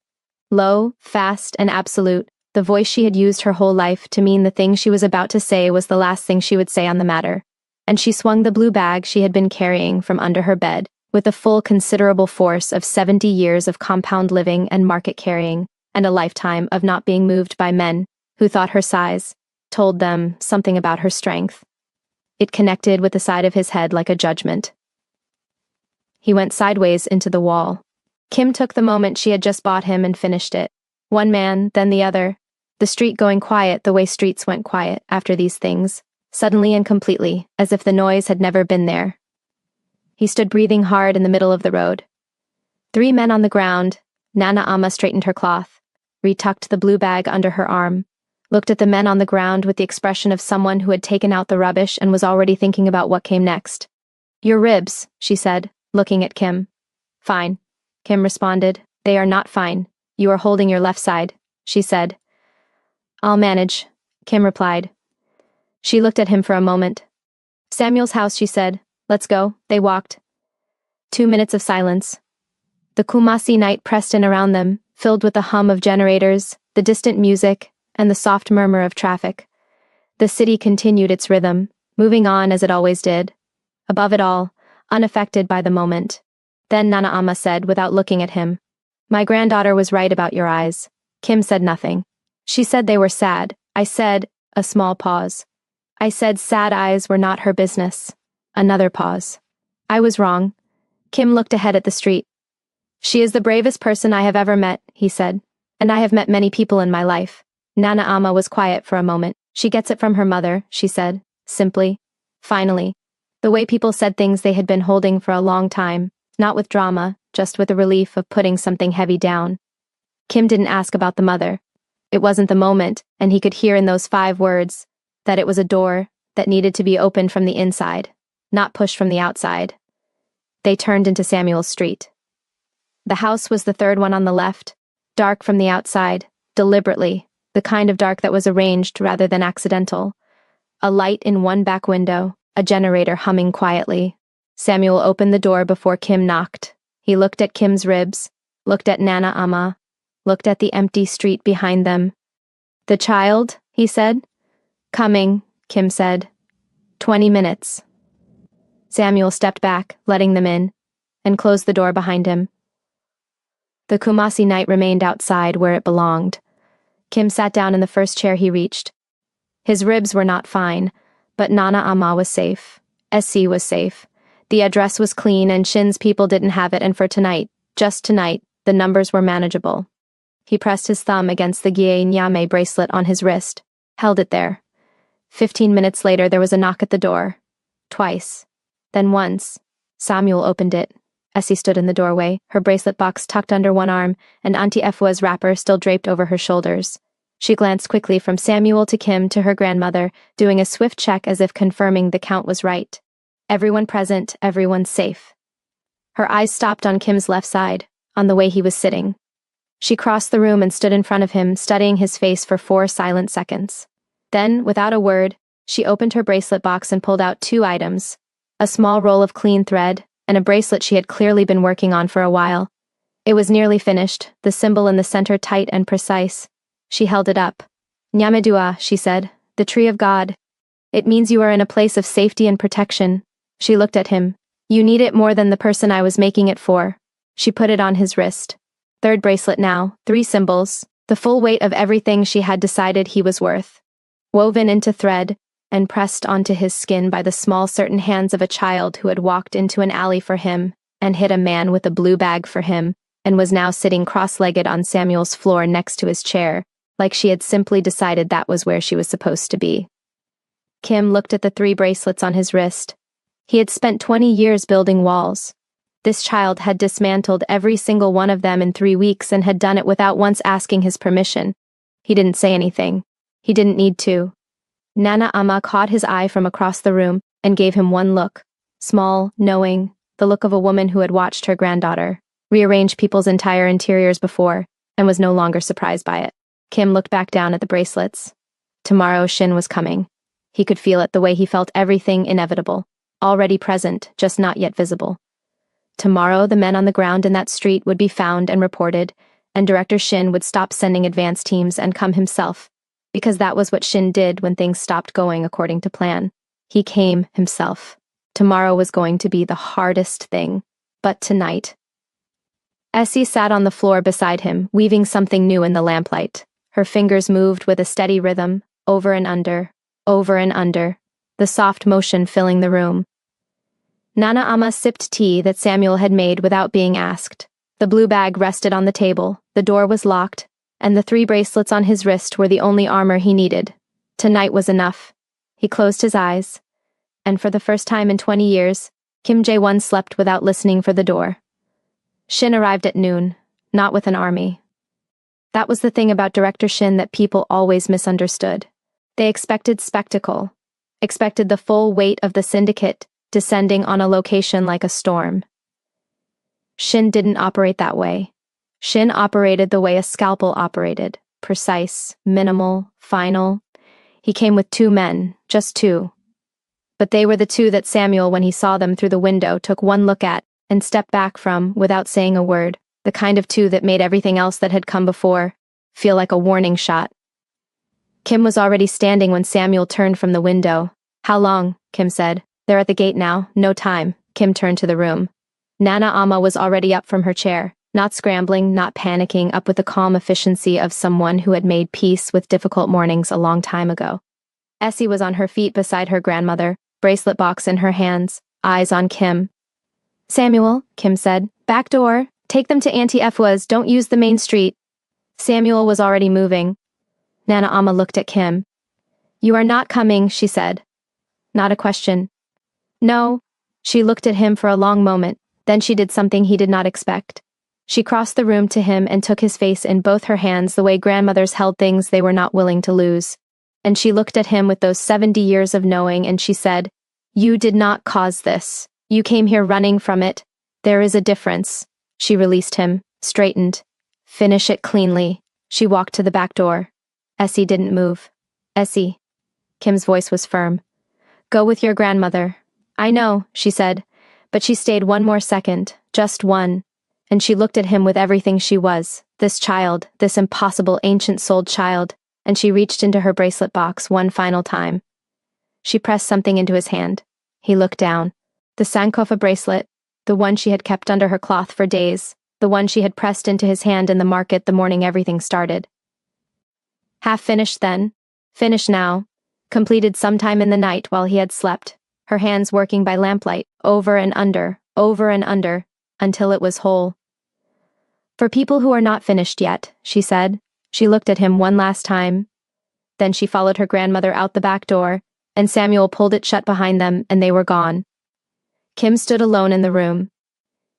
low, fast, and absolute, the voice she had used her whole life to mean the thing she was about to say was the last thing she would say on the matter. And she swung the blue bag she had been carrying from under her bed, with the full considerable force of 70 years of compound living and market carrying, and a lifetime of not being moved by men who thought her size told them something about her strength. It connected with the side of his head like a judgment. He went sideways into the wall. Kim took the moment she had just bought him and finished it. One man, then the other. The street going quiet the way streets went quiet after these things, suddenly and completely, as if the noise had never been there. He stood breathing hard in the middle of the road. 3 men on the ground. Nana Ama straightened her cloth, retucked the blue bag under her arm, looked at the men on the ground with the expression of someone who had taken out the rubbish and was already thinking about what came next. "Your ribs," she said, looking at Kim. "Fine," Kim responded. "They are not fine. You are holding your left side," she said. "I'll manage," Kim replied. She looked at him for a moment. "Samuel's house," she said. "Let's go." They walked. 2 minutes of silence. The Kumasi night pressed in around them, filled with the hum of generators, the distant music, and the soft murmur of traffic. The city continued its rhythm, moving on as it always did. Above it all, unaffected by the moment. Then Nana Ama said, without looking at him, "My granddaughter was right about your eyes." Kim said nothing. She said they were sad. I said, a small pause. I said sad eyes were not her business. Another pause. I was wrong. Kim looked ahead at the street. "She is the bravest person I have ever met," he said. "And I have met many people in my life." Nana Ama was quiet for a moment. "She gets it from her mother," she said, simply. Finally. The way people said things they had been holding for a long time, not with drama, just with the relief of putting something heavy down. Kim didn't ask about the mother. It wasn't the moment, and he could hear in those 5 words that it was a door that needed to be opened from the inside, not pushed from the outside. They turned into Samuel's street. The house was the third one on the left, dark from the outside, deliberately, the kind of dark that was arranged rather than accidental. A light in one back window, a generator humming quietly. Samuel opened the door before Kim knocked. He looked at Kim's ribs, looked at Nana Ama, looked at the empty street behind them. "The child?" he said. "Coming," Kim said. 20 minutes. Samuel stepped back, letting them in, and closed the door behind him. The Kumasi night remained outside where it belonged. Kim sat down in the first chair he reached. His ribs were not fine, but Nana Ama was safe. SC was safe. The address was clean and Shin's people didn't have it, and for tonight, just tonight, the numbers were manageable. He pressed his thumb against the Gie Nyame bracelet on his wrist, held it there. 15 minutes later there was a knock at the door. Twice. Then once. Samuel opened it. Essie stood in the doorway, her bracelet box tucked under one arm, and Auntie Efua's wrapper still draped over her shoulders. She glanced quickly from Samuel to Kim to her grandmother, doing a swift check as if confirming the count was right. Everyone present, everyone safe. Her eyes stopped on Kim's left side, on the way he was sitting. She crossed the room and stood in front of him, studying his face for 4 silent seconds. Then, without a word, she opened her bracelet box and pulled out 2 items, a small roll of clean thread, and a bracelet she had clearly been working on for a while. It was nearly finished, the symbol in the center tight and precise. She held it up. "Nyamedua," she said, "the tree of God. It means you are in a place of safety and protection." She looked at him. "You need it more than the person I was making it for." She put it on his wrist. 3rd bracelet now, 3 symbols, the full weight of everything she had decided he was worth. Woven into thread, and pressed onto his skin by the small certain hands of a child who had walked into an alley for him, and hit a man with a blue bag for him, and was now sitting cross-legged on Samuel's floor next to his chair, like she had simply decided that was where she was supposed to be. Kim looked at the 3 bracelets on his wrist. He had spent 20 years building walls. This child had dismantled every single one of them in 3 weeks and had done it without once asking his permission. He didn't say anything. He didn't need to. Nana Ama caught his eye from across the room and gave him one look, small, knowing, the look of a woman who had watched her granddaughter rearrange people's entire interiors before, and was no longer surprised by it. Kim looked back down at the bracelets. Tomorrow Shin was coming. He could feel it the way he felt everything inevitable, already present, just not yet visible. Tomorrow the men on the ground in that street would be found and reported, and Director Shin would stop sending advance teams and come himself, because that was what Shin did when things stopped going according to plan. He came himself. Tomorrow was going to be the hardest thing, but tonight. Essie sat on the floor beside him, weaving something new in the lamplight. Her fingers moved with a steady rhythm, over and under, the soft motion filling the room. Nana Ama sipped tea that Samuel had made without being asked. The blue bag rested on the table, the door was locked, and the 3 bracelets on his wrist were the only armor he needed. Tonight was enough. He closed his eyes, and for the first time in 20 years, Kim Jae-won slept without listening for the door. Shin arrived at noon, not with an army. That was the thing about Director Shin that people always misunderstood. They expected spectacle, expected the full weight of the syndicate descending on a location like a storm. Shin didn't operate that way. Shin operated the way a scalpel operated, precise, minimal, final. He came with 2 men, just 2. But they were the 2 that Samuel, when he saw them through the window, took one look at and stepped back from without saying a word, the kind of 2 that made everything else that had come before feel like a warning shot. Kim was already standing when Samuel turned from the window. "How long?" Kim said. "They're at the gate now, no time." Kim turned to the room. Nana Ama was already up from her chair, not scrambling, not panicking, up with the calm efficiency of someone who had made peace with difficult mornings a long time ago. Essie was on her feet beside her grandmother, bracelet box in her hands, eyes on Kim. "Samuel," Kim said, "back door. Take them to Auntie Efua's, don't use the main street." Samuel was already moving. Nana Ama looked at Kim. "You are not coming," she said. Not a question. "No." She looked at him for a long moment, then she did something he did not expect. She crossed the room to him and took his face in both her hands the way grandmothers held things they were not willing to lose. And she looked at him with those 70 years of knowing, and she said, "You did not cause this. You came here running from it. There is a difference." She released him, straightened. "Finish it cleanly." She walked to the back door. Essie didn't move. "Essie." Kim's voice was firm. Go with your grandmother. I know, she said, but she stayed one more second, just one, and she looked at him with everything she was, this child, this impossible ancient-souled child, and she reached into her bracelet box one final time. She pressed something into his hand. He looked down. The Sankofa bracelet, the one she had kept under her cloth for days, the one she had pressed into his hand in the market the morning everything started. Half finished then, finished now, completed sometime in the night while he had slept, her hands working by lamplight, over and under, until it was whole. For people who are not finished yet, she said. She looked at him one last time. Then she followed her grandmother out the back door, and Samuel pulled it shut behind them, and they were gone. Kim stood alone in the room.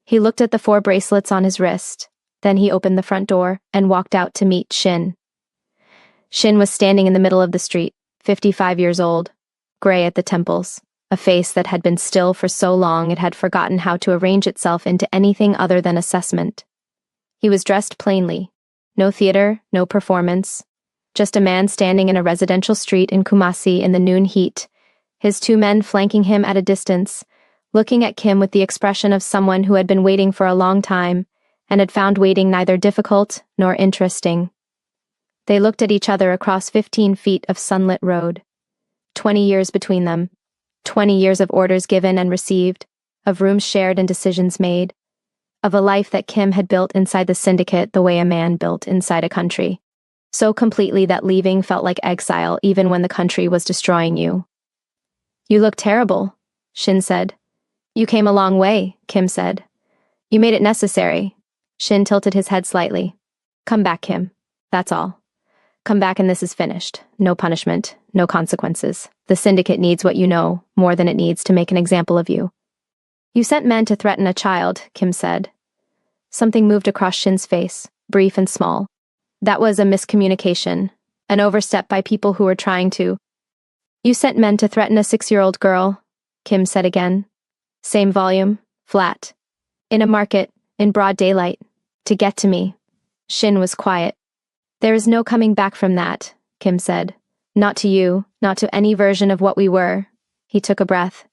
He looked at the 4 bracelets on his wrist. Then he opened the front door and walked out to meet Shin. Shin was standing in the middle of the street, 55 years old, gray at the temples, a face that had been still for so long it had forgotten how to arrange itself into anything other than assessment. He was dressed plainly. No theater, no performance. Just a man standing in a residential street in Kumasi in the noon heat, his 2 men flanking him at a distance, looking at Kim with the expression of someone who had been waiting for a long time, and had found waiting neither difficult nor interesting. They looked at each other across 15 feet of sunlit road. 20 years between them. 20 years of orders given and received, of rooms shared and decisions made, of a life that Kim had built inside the syndicate the way a man built inside a country. So completely that leaving felt like exile even when the country was destroying you. You look terrible, Shin said. You came a long way, Kim said. You made it necessary. Shin tilted his head slightly. Come back, Kim. That's all. Come back and this is finished. No punishment, no consequences. The syndicate needs what you know, more than it needs to make an example of you. You sent men to threaten a child, Kim said. Something moved across Shin's face, brief and small. That was a miscommunication, an overstep by people who were trying to. You sent men to threaten a 6-year-old girl, Kim said again. Same volume, flat. In a market, in broad daylight. To get to me. Shin was quiet. There is no coming back from that, Kim said. Not to you, not to any version of what we were. He took a breath.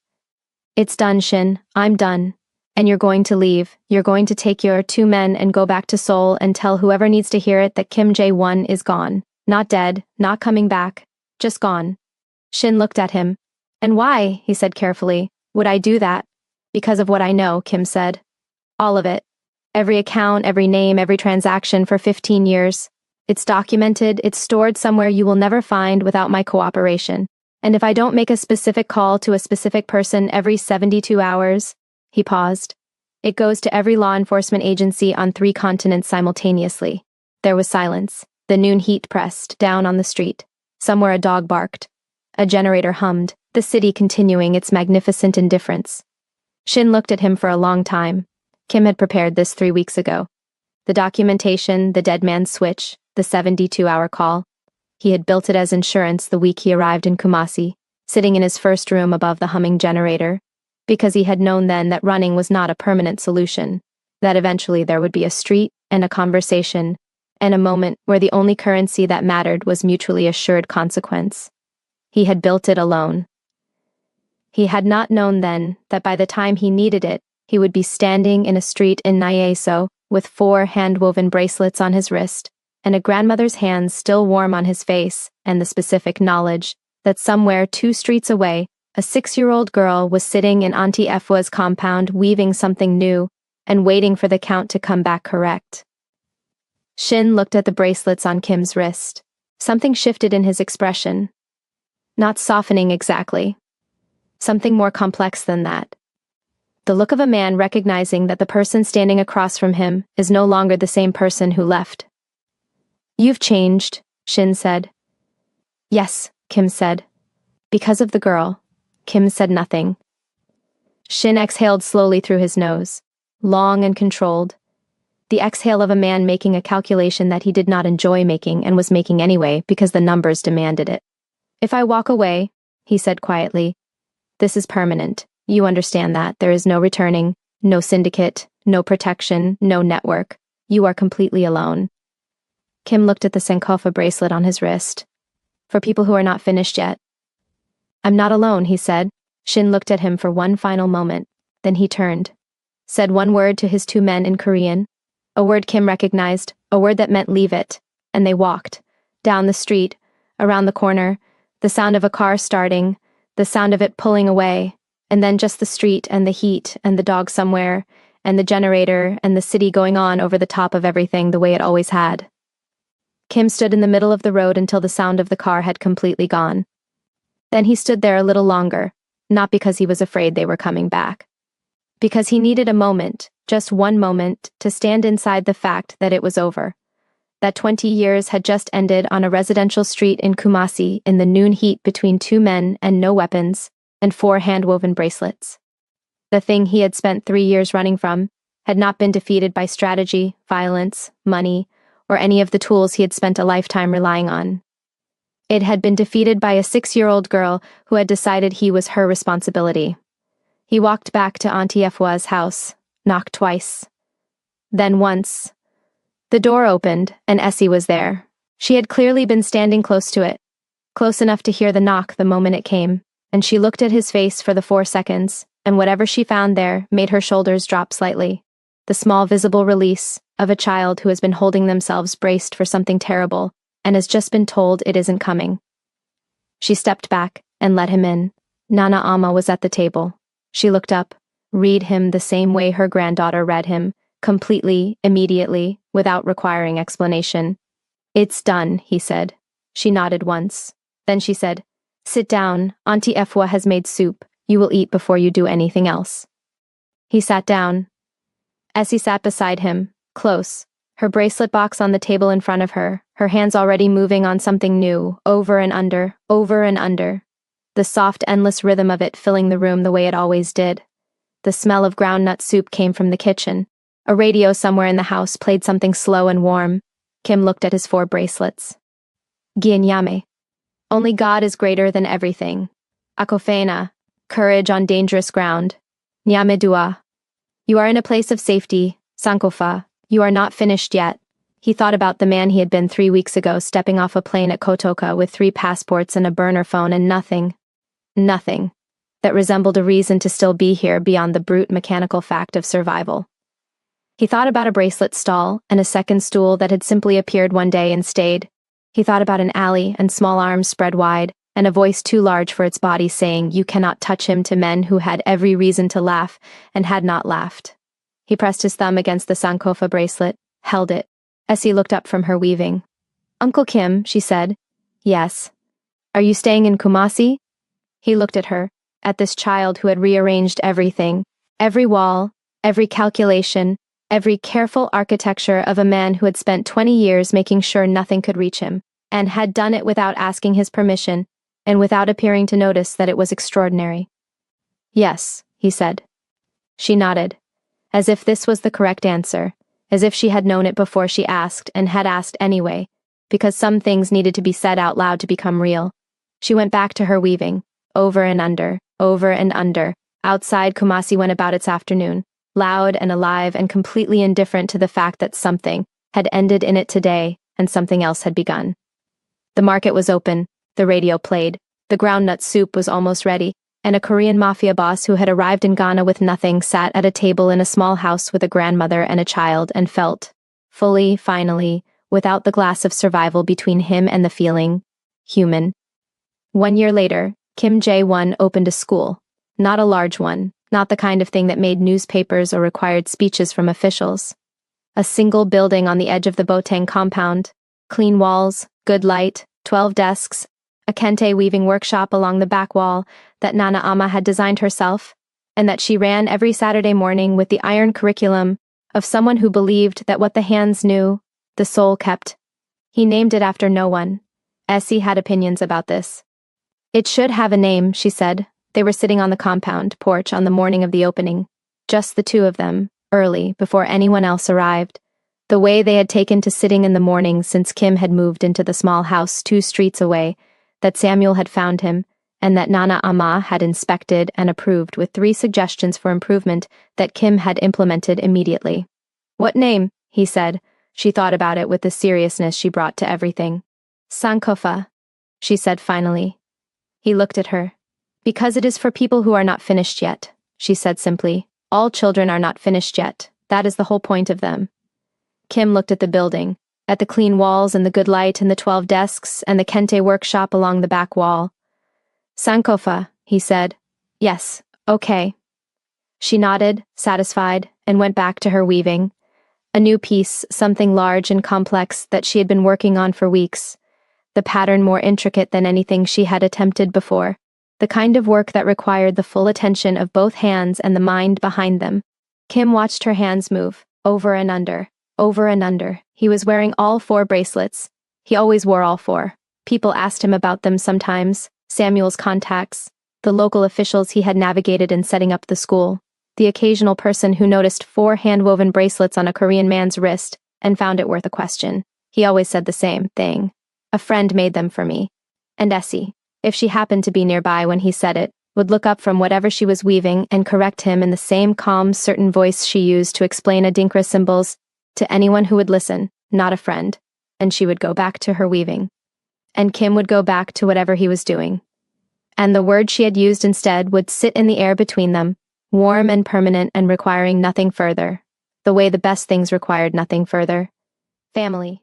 It's done, Shin. I'm done. And you're going to leave. You're going to take your 2 men and go back to Seoul and tell whoever needs to hear it that Kim Jae-won is gone. Not dead, not coming back. Just gone. Shin looked at him. And why, he said carefully, would I do that? Because of what I know, Kim said. All of it. Every account, every name, every transaction for 15 years. It's documented, it's stored somewhere you will never find without my cooperation. And if I don't make a specific call to a specific person every 72 hours, he paused, it goes to every law enforcement agency on 3 continents simultaneously. There was silence. The noon heat pressed down on the street. Somewhere a dog barked. A generator hummed, the city continuing its magnificent indifference. Shin looked at him for a long time. Kim had prepared this 3 weeks ago. The documentation, the dead man's switch, the 72-hour call. He had built it as insurance the week he arrived in Kumasi, sitting in his first room above the humming generator, because he had known then that running was not a permanent solution, that eventually there would be a street and a conversation, and a moment where the only currency that mattered was mutually assured consequence. He had built it alone. He had not known then that by the time he needed it, he would be standing in a street in Nyeso with 4 hand-woven bracelets on his wrist, and a grandmother's hands still warm on his face, and the specific knowledge that somewhere 2 streets away, a 6-year-old girl was sitting in Auntie Efwa's compound weaving something new and waiting for the count to come back correct. Shin looked at the bracelets on Kim's wrist. Something shifted in his expression. Not softening exactly. Something more complex than that. The look of a man recognizing that the person standing across from him is no longer the same person who left. You've changed, Shin said. Yes, Kim said. Because of the girl. Kim said nothing. Shin exhaled slowly through his nose, long and controlled. The exhale of a man making a calculation that he did not enjoy making and was making anyway because the numbers demanded it. If I walk away, he said quietly, this is permanent. You understand that. There is no returning, no syndicate, no protection, no network. You are completely alone. Kim looked at the Sankofa bracelet on his wrist. For people who are not finished yet. I'm not alone, he said. Shin looked at him for one final moment. Then he turned. Said one word to his two men in Korean. A word Kim recognized, a word that meant leave it. And they walked. Down the street, around the corner, the sound of a car starting, the sound of it pulling away, and then just the street and the heat and the dog somewhere, and the generator and the city going on over the top of everything the way it always had. Kim stood in the middle of the road until the sound of the car had completely gone. Then he stood there a little longer, not because he was afraid they were coming back. Because he needed a moment, just one moment, to stand inside the fact that it was over. That 20 years had just ended on a residential street in Kumasi in the noon heat between two men and no weapons, and 4 hand-woven bracelets. The thing he had spent 3 years running from had not been defeated by strategy, violence, money, or any of the tools he had spent a lifetime relying on. It had been defeated by a 6-year-old girl who had decided he was her responsibility. He walked back to Auntie Efwa's house, knocked twice. Then once. The door opened, and Essie was there. She had clearly been standing close to it, close enough to hear the knock the moment it came, and she looked at his face for the 4 seconds, and whatever she found there made her shoulders drop slightly. The small visible release of a child who has been holding themselves braced for something terrible, and has just been told it isn't coming. She stepped back and let him in. Nana Amma was at the table. She looked up, read him the same way her granddaughter read him, completely, immediately, without requiring explanation. It's done, he said. She nodded once. Then she said, Sit down, Auntie Efwa has made soup. You will eat before you do anything else. He sat down. Essie sat beside him, close, her bracelet box on the table in front of her, her hands already moving on something new, over and under, over and under. The soft, endless rhythm of it filling the room the way it always did. The smell of groundnut soup came from the kitchen. A radio somewhere in the house played something slow and warm. Kim looked at his 4 bracelets. Gianyame. Only God is greater than everything. Akofena. Courage on dangerous ground. Nyame dua. You are in a place of safety. Sankofa. You are not finished yet. He thought about the man he had been 3 weeks ago stepping off a plane at Kotoka with 3 passports and a burner phone and nothing. Nothing. That resembled a reason to still be here beyond the brute mechanical fact of survival. He thought about a bracelet stall and a second stool that had simply appeared one day and stayed. He thought about an alley and small arms spread wide, and a voice too large for its body saying, You cannot touch him, to men who had every reason to laugh and had not laughed. He pressed his thumb against the Sankofa bracelet, held it. Essie looked up from her weaving. Uncle Kim, she said. Yes. Are you staying in Kumasi? He looked at her, at this child who had rearranged everything, every wall, every calculation, every careful architecture of a man who had spent 20 years making sure nothing could reach him, and had done it without asking his permission, and without appearing to notice that it was extraordinary. Yes, he said. She nodded, as if this was the correct answer, as if she had known it before she asked and had asked anyway, because some things needed to be said out loud to become real. She went back to her weaving, over and under, over and under. Outside, Kumasi went about its afternoon, loud and alive and completely indifferent to the fact that something had ended in it today and something else had begun. The market was open, the radio played, the groundnut soup was almost ready, and a Korean Mafia boss who had arrived in Ghana with nothing sat at a table in a small house with a grandmother and a child and felt, fully, finally, without the glass of survival between him and the feeling, human. 1 year later, Kim Jae-won opened a school, not a large one, not the kind of thing that made newspapers or required speeches from officials. A single building on the edge of the Boteng compound, clean walls, good light, 12 desks, a kente weaving workshop along the back wall that Nana Amma had designed herself, and that she ran every Saturday morning with the iron curriculum of someone who believed that what the hands knew, the soul kept. He named it after no one. Essie had opinions about this. It should have a name, she said. They were sitting on the compound porch on the morning of the opening, just the two of them, early, before anyone else arrived, the way they had taken to sitting in the morning since Kim had moved into the small house 2 streets away, that Samuel had found him, and that Nana Amma had inspected and approved with 3 suggestions for improvement that Kim had implemented immediately. What name? He said. She thought about it with the seriousness she brought to everything. Sankofa, she said finally. He looked at her. Because it is for people who are not finished yet, she said simply. All children are not finished yet. That is the whole point of them. Kim looked at the building, at the clean walls and the good light and the 12 desks and the kente workshop along the back wall. Sankofa, he said. Yes, okay. She nodded, satisfied, and went back to her weaving. A new piece, something large and complex that she had been working on for weeks. The pattern more intricate than anything she had attempted before. The kind of work that required the full attention of both hands and the mind behind them. Kim watched her hands move, over and under, over and under. He was wearing all 4 bracelets. He always wore all 4. People asked him about them sometimes, Samuel's contacts, the local officials he had navigated in setting up the school, the occasional person who noticed 4 hand-woven bracelets on a Korean man's wrist and found it worth a question. He always said the same thing. A friend made them for me. And Essie, if she happened to be nearby when he said it, would look up from whatever she was weaving and correct him in the same calm, certain voice she used to explain Adinkra symbols to anyone who would listen, not a friend, and she would go back to her weaving. And Kim would go back to whatever he was doing. And the word she had used instead would sit in the air between them, warm and permanent and requiring nothing further, the way the best things required nothing further. Family.